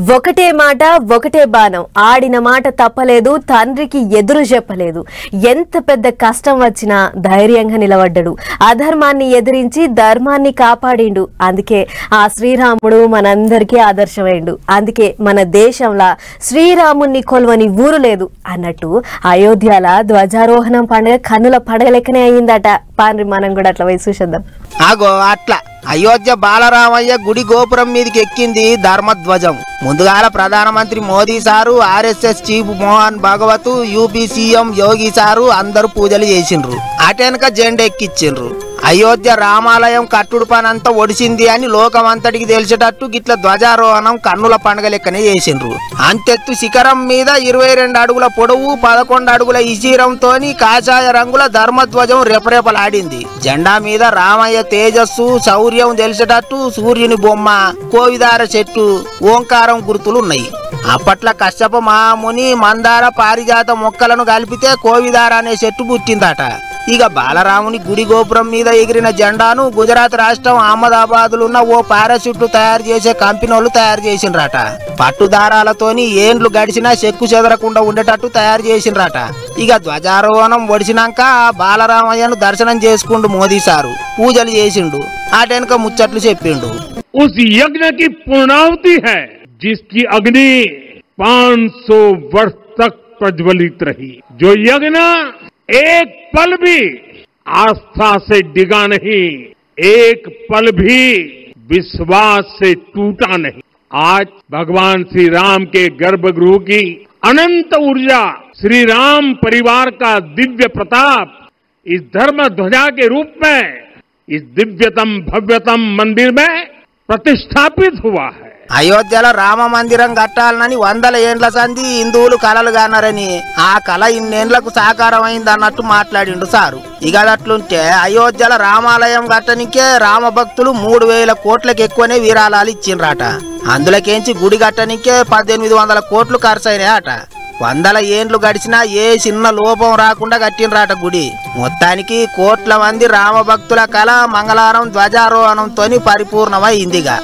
ఒకటే మాట ఒకటే బాణం ఆడిన మాట తప్పలేదు తండ్రికి ఎదురు చెప్పలేదు ఎంత పెద్ద కష్టం వచ్చినా ధైర్యంగా నిలబడ్డాడు అధర్మాన్ని ఎదిరించి ధర్మాన్ని కాపాడిండు అందుకే ఆ శ్రీరాముడు మనందరికీ ఆదర్శమైండు అందుకే మన దేశంలో శ్రీరాముని కొల్వని ఊరు లేదు అన్నట్టు అయోధ్యల ధ్వజారోహణం పండుగ కన్నుల పండుగ లెక్కనే అయ్యిందట పాండ్రి మనం కూడా అట్లా పోయి చూసేద్దాం ఆగో అట్లా అయోధ్య బాలరామయ్య గుడి గోపురం మీదకి ఎక్కింది ధర్మధ్వజం ముందుగాల ప్రధానమంత్రి Modi sir RSS chief Mohan Bhagwat UP CM Yogi sir అందరూ పూజలు చేసిండ్రు అటెనక జెండా ఎక్కిచ్చిండ్రు అయోధ్య రామాలయం కట్టుడు పనంతా ఒడిసింది అని లోకమంతటికి తెలిసేటట్టు గిట్ల ధ్వజారోహణం కన్నుల పండుగ లెక్కనే చేసిండ్రు అంతెత్తు శిఖరం మీద 22 అడుగుల పొడవు 11 అడుగుల ఇశీరంతోని కాషాయ రంగుల ధర్మధ్వజం రెపరెపలాడింది జెండా మీద రామయ్య తేజస్సు శౌర్యం తెలిసేటట్టు సూర్యుని బొమ్మ కోవిదార చెట్టు ఓంకారం గుర్తులున్నాయి అప్పట్లో కశ్యప మహాముని మందార పారిజాత మొక్కలను కలిపితే కోవిదార అనే చెట్టు పుట్టిందట ఇక బాలరాముని గుడి గోపురం మీద ఎగిరిన జెండాను గుజరాత్ రాష్ట్రం అహ్మదాబాద్ లో ఉన్న ఓ పారాషూట్ తయారు చేసే కంపెనీలు తయారు చేసిండ్రట పట్టుదారాలతోని ఏండ్లు గడిచినా చెక్కు చెదరకుండా ఉండేటట్టు తయారు చేసిండ్రట ఇక ధ్వజారోహణం ఒడిసినాక బాలరామయ్యను దర్శనం చేసుకుంటూ మోదీ సారు పూజలు చేసిండు ఆటెనక ముచ్చట్లు చెప్పిండు उस यज्ञ की पूर्णाहुति है जिसकी अग्नि 500 वर्ष तक प्रज्वलित रही जो यज्ञ एक पल भी आस्था से डिगा नहीं एक पल भी विश्वास से टूटा नहीं आज भगवान श्री राम के गर्भगृह की अनंत ऊर्जा श्री राम परिवार का दिव्य प्रताप इस धर्म ध्वजा के रूप में इस दिव्यतम भव्यतम मंदिर में प्रतिष्ठापित हुआ है అయోధ్యలో రామ మందిరం కట్టాలని 100 ఏండ్ల సంధి హిందువులు కలలు కానారని ఆ కళ ఇన్నేండ్లకు సాకారం అయింది అన్నట్టు మాట్లాడిండు సారు ఇక అట్లుంటే అయోధ్యలో రామాలయం కట్టనికే రామ భక్తులు 3000 కోట్లకు ఎక్కువనే విరాళాలు ఇచ్చిండ్రట అందులోకేంచి గుడి కట్టనికే 1800 కోట్లు ఖర్చు అయినాయట 100 ఏండ్లు గడిచినా ఏ చిన్న లోపం రాకుండా కట్టిండ్రాట గుడి మొత్తానికి కోట్ల మంది రామ భక్తుల కళ మంగళవారం ధ్వజారోహణంతోని పరిపూర్ణమైందిగా